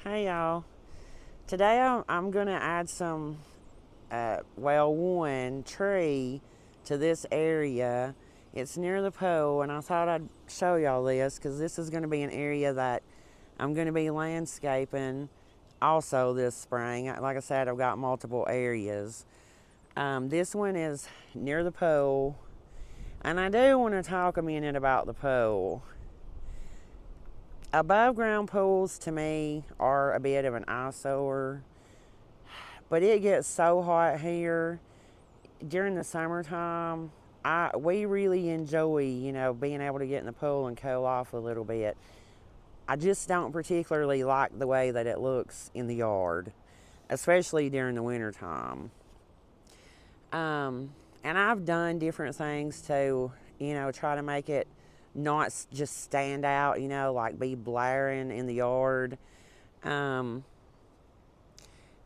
Hey y'all. Today I'm going to add some, one tree to this area. It's near the pool, and I thought I'd show y'all this because this is going to be an area that I'm going to be landscaping also this spring. Like I said, I've got multiple areas. This one is near the pool, and I do want to talk a minute about the pool. Above ground pools to me are a bit of an eyesore, but it gets so hot here during the summertime. We really enjoy, being able to get in the pool and cool off a little bit. I just don't particularly like the way that it looks in the yard, especially during the wintertime. And I've done different things to, try to make it not just stand out, like be blaring in the yard. Um,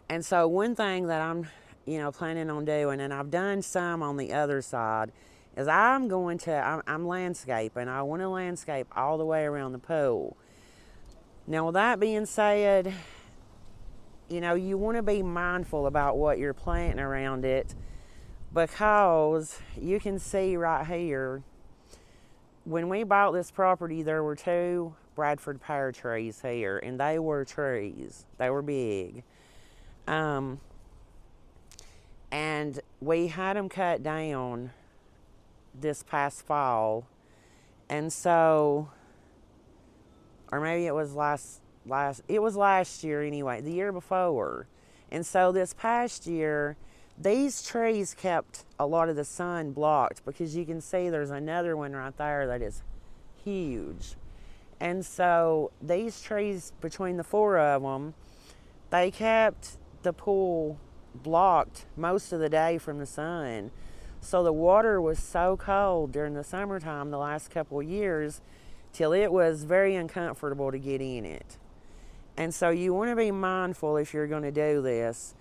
and so one thing that I'm, planning on doing, and I've done some on the other side, is I'm landscaping. I want to landscape all the way around the pool. Now, with that being said, you want to be mindful about what you're planting around it, because you can see right here, when we bought this property, there were two Bradford pear trees here, and they were trees. They were big. And we had them cut down this past fall. And so, or maybe it was last year anyway, the year before. And so this past year, these trees kept a lot of the sun blocked, because you can see there's another one right there that is huge. And so these trees, between the four of them, they kept the pool blocked most of the day from the sun. So the water was so cold during the summertime the last couple of years, till it was very uncomfortable to get in it. And so you want to be mindful, if you're going to do this,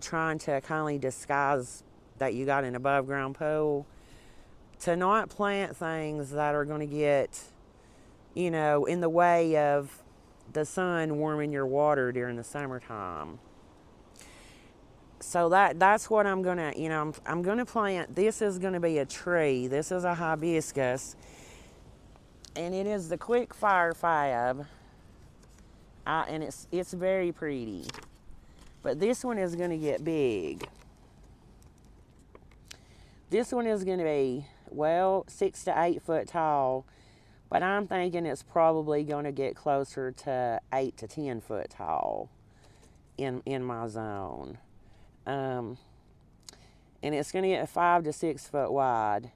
trying to kindly disguise that you got an above ground pool, to not plant things that are going to get, in the way of the sun warming your water during the summertime. So that's what I'm going to, I'm going to plant. This is going to be a tree. This is a hibiscus, and it is the quick fire fab. And it's very pretty. But this one is going to get big. This one is going to be, 6 to 8 foot tall, but I'm thinking it's probably going to get closer to 8 to 10 foot tall in my zone. And it's going to get 5 to 6 foot wide.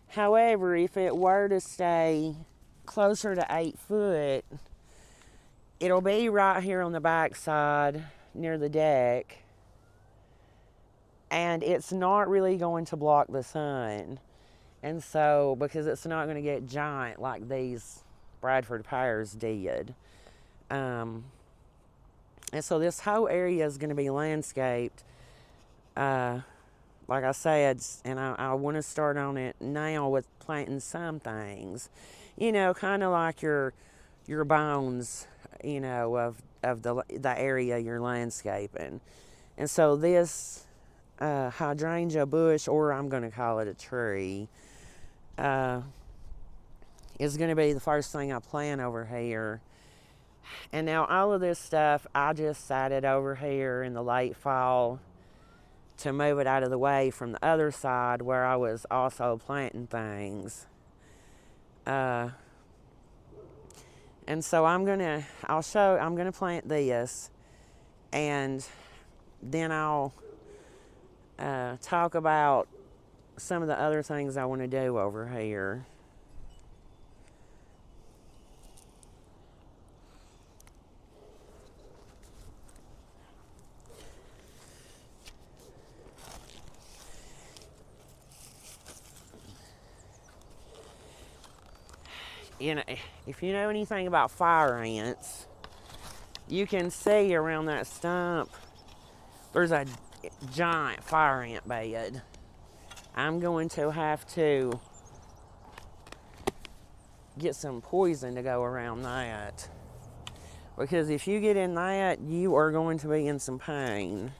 However, if it were to stay closer to 8 foot, it'll be right here on the back side near the deck, and it's not really going to block the sun. And so, because it's not going to get giant like these Bradford pears did. And so this whole area is going to be landscaped, like I said, and I want to start on it now with planting some things, kind of like your bones, of the area you're landscaping. And so this hydrangea bush, or I'm going to call it a tree, is going to be the first thing I plant over here. And now all of this stuff, I just sat it over here in the late fall to move it out of the way from the other side where I was also planting things. And so I'm gonna plant this, and then I'll talk about some of the other things I want to do over here. If you know anything about fire ants, you can see around that stump there's a giant fire ant bed. I'm going to have to get some poison to go around that. Because if you get in that, you are going to be in some pain.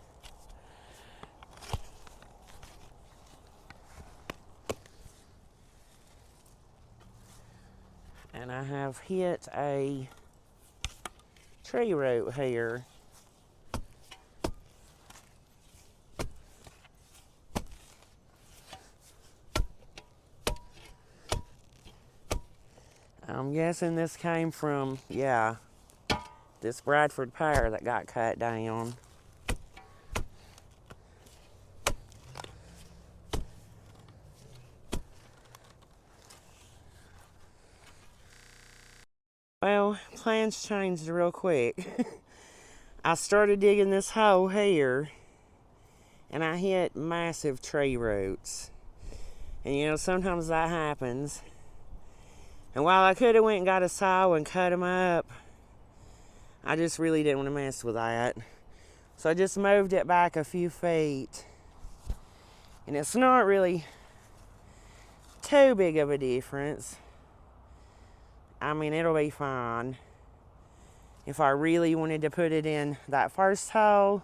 And I have hit a tree root here. I'm guessing this came from, yeah, this Bradford pear that got cut down. Well, plans changed real quick. I started digging this hole here, and I hit massive tree roots. And you know, sometimes that happens. And while I could have went and got a saw and cut them up, I just really didn't want to mess with that. So I just moved it back a few feet. And it's not really too big of a difference. I mean, it'll be fine. If I really wanted to put it in that first hole,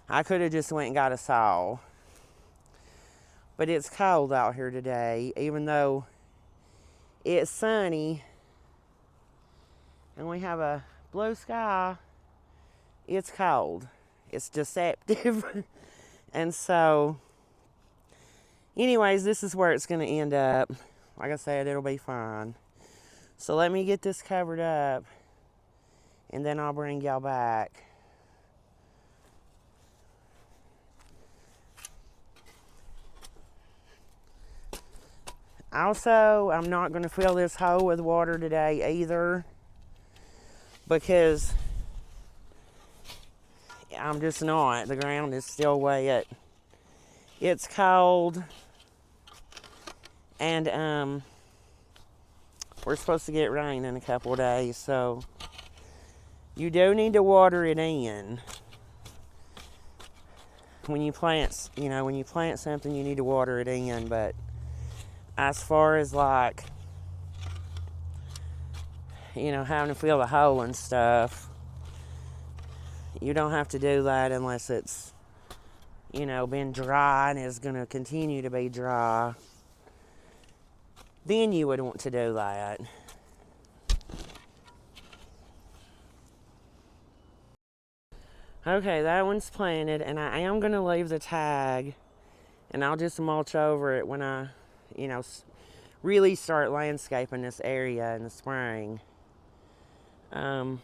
I could have just went and got a saw. But it's cold out here today, even though it's sunny and we have a blue sky. It's cold. It's deceptive. And so, anyways, this is where it's going to end up. Like I said, it'll be fine. So let me get this covered up, and then I'll bring y'all back. Also, I'm not going to fill this hole with water today either, because I'm just not. The ground is still wet. It's cold, and we're supposed to get rain in a couple of days, so you do need to water it in. When you plant, you know, when you plant something, you need to water it in. But as far as like, you know, having to fill the hole and stuff, you don't have to do that unless it's, you know, been dry and is going to continue to be dry. Then you would want to do that. Okay, that one's planted, and I am going to leave the tag, and I'll just mulch over it when I, you know, really start landscaping this area in the spring. That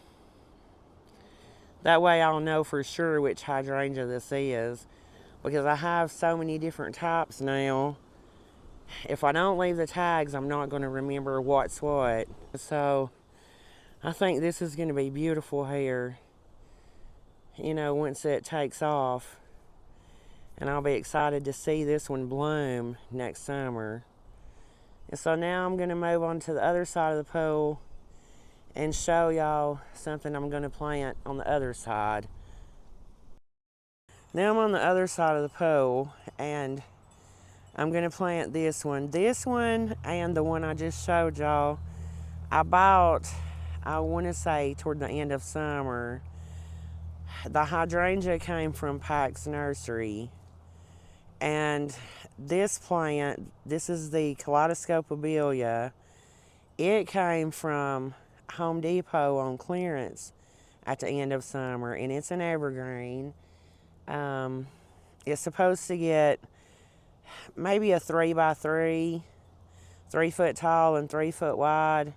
way I'll know for sure which hydrangea this is, because I have so many different types now. If I don't leave the tags, I'm not going to remember what's what. So I think this is going to be beautiful here, you know, once it takes off. And I'll be excited to see this one bloom next summer. And so now I'm going to move on to the other side of the pool and show y'all something I'm going to plant on the other side. Now I'm on the other side of the pool, and I'm going to plant this one. This one and the one I just showed y'all, I bought, I want to say, toward the end of summer. The hydrangea came from Pack's Nursery. And this plant, this is the Kaleidoscopobelia. It came from Home Depot on clearance at the end of summer, and it's an evergreen. It's supposed to get maybe a 3x3, 3 foot tall and 3 foot wide,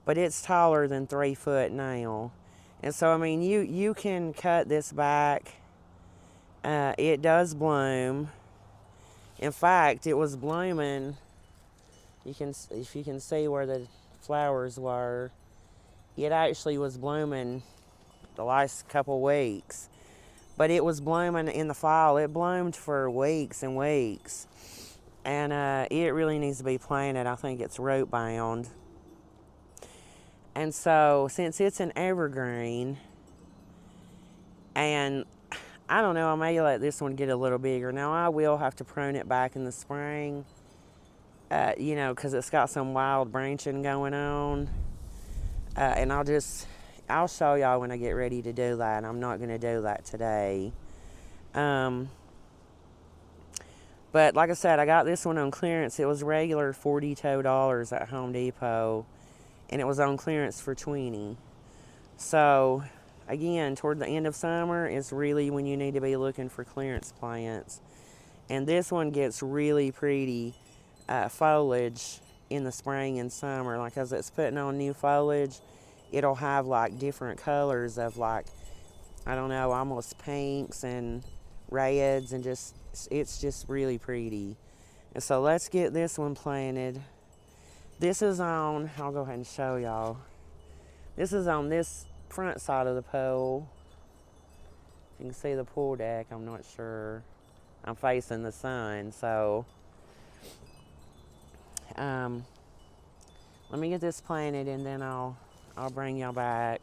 but it's taller than 3 foot now. And so, I mean, you can cut this back. It does bloom. In fact, it was blooming. If you can see where the flowers were, it actually was blooming the last couple weeks. But it was blooming in the fall. It bloomed for weeks and weeks. And it really needs to be planted. I think it's root bound. And so, since it's an evergreen, and I don't know, I may let this one get a little bigger. Now, I will have to prune it back in the spring, you know, because it's got some wild branching going on. And I'll show y'all when I get ready to do that. I'm not going to do that today. But like I said, I got this one on clearance. It was regular $42 at Home Depot, and it was on clearance for $20. So again, toward the end of summer is really when you need to be looking for clearance plants. And this one gets really pretty foliage in the spring and summer. Like as it's putting on new foliage, it'll have like different colors of like, I don't know, almost pinks and reds, and just, it's just really pretty. And so let's get this one planted. This is on, I'll go ahead and show y'all. This is on this front side of the pole. You can see the pool deck, I'm not sure. I'm facing the sun, so let me get this planted and then I'll bring y'all back.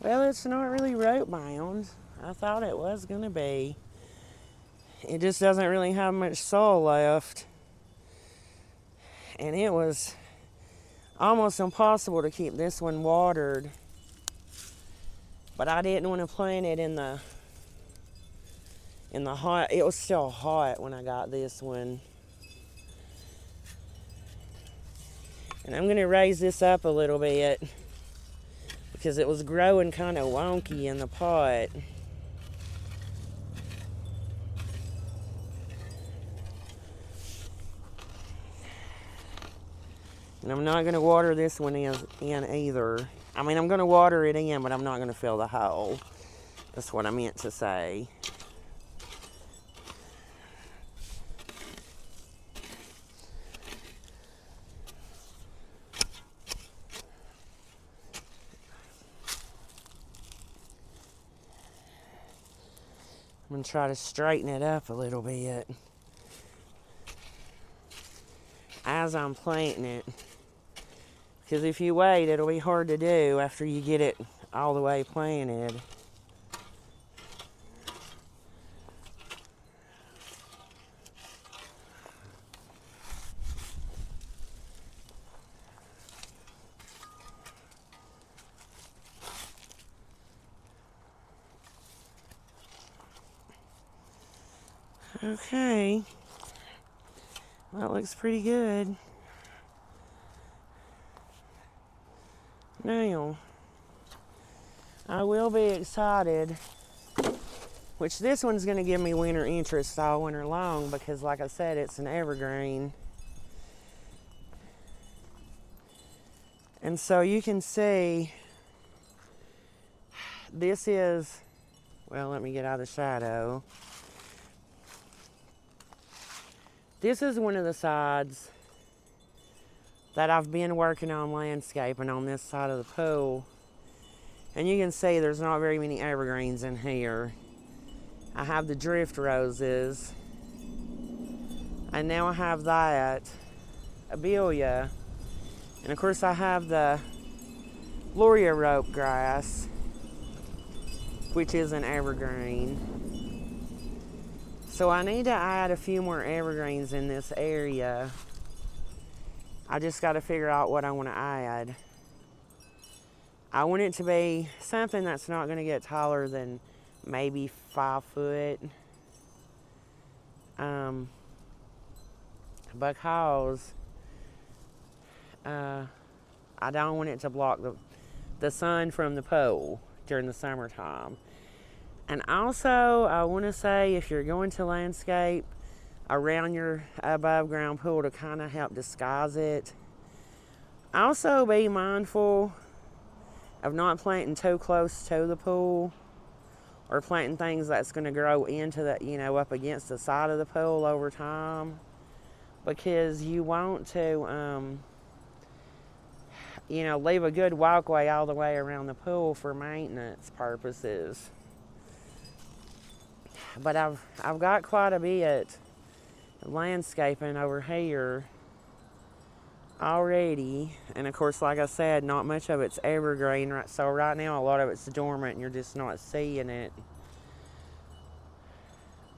Well, it's not really root bound. I thought it was gonna be. It just doesn't really have much soil left. And it was almost impossible to keep this one watered. But I didn't want to plant it in the hot. It was still hot when I got this one. And I'm going to raise this up a little bit because it was growing kind of wonky in the pot. And I'm not going to water this one in either. I mean, I'm going to water it in, but I'm not going to fill the hole. That's what I meant to say. I'm going to try to straighten it up a little bit as I'm planting it. Because if you wait, it'll be hard to do after you get it all the way planted. Okay. That looks pretty good. Now, I will be excited, which this one's going to give me winter interest all winter long because, like I said, it's an evergreen. And so you can see this is, well, let me get out of the shadow. This is one of the sides that I've been working on landscaping on this side of the pool. And you can see there's not very many evergreens in here. I have the drift roses. And now I have that, abelia. And of course I have the Loria rope grass, which is an evergreen. So I need to add a few more evergreens in this area. I just got to figure out what I want to add. I want it to be something that's not going to get taller than maybe 5 foot. Because I don't want it to block the sun from the pole during the summertime. And also, I want to say, if you're going to landscape around your above ground pool to kind of help disguise it, also be mindful of not planting too close to the pool or planting things that's going to grow into the, up against the side of the pool over time, because you want to, leave a good walkway all the way around the pool for maintenance purposes. But I've got quite a bit of landscaping over here already. And of course, like I said, not much of it's evergreen. Right, so right now, a lot of it's dormant and you're just not seeing it.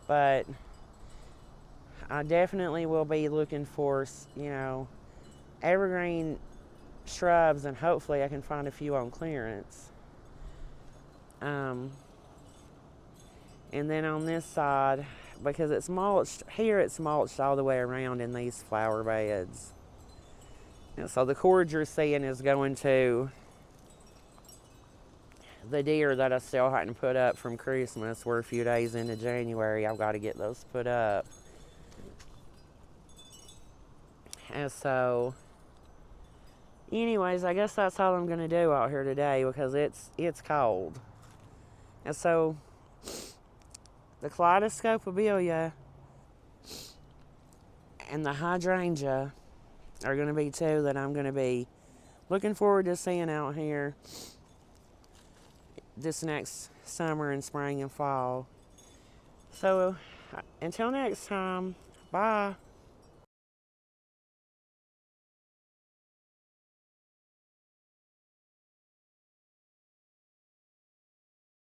But I definitely will be looking for, evergreen shrubs, and hopefully I can find a few on clearance. And then on this side, because it's mulched, here it's mulched all the way around in these flower beds. And so the cord you're seeing is going to the deer that I still hadn't put up from Christmas. We're a few days into January. I've got to get those put up. And so, anyways, I guess that's all I'm going to do out here today because it's cold. And so, the kaleidoscopelia and the hydrangea are going to be two that I'm going to be looking forward to seeing out here this next summer and spring and fall. So, until next time, bye.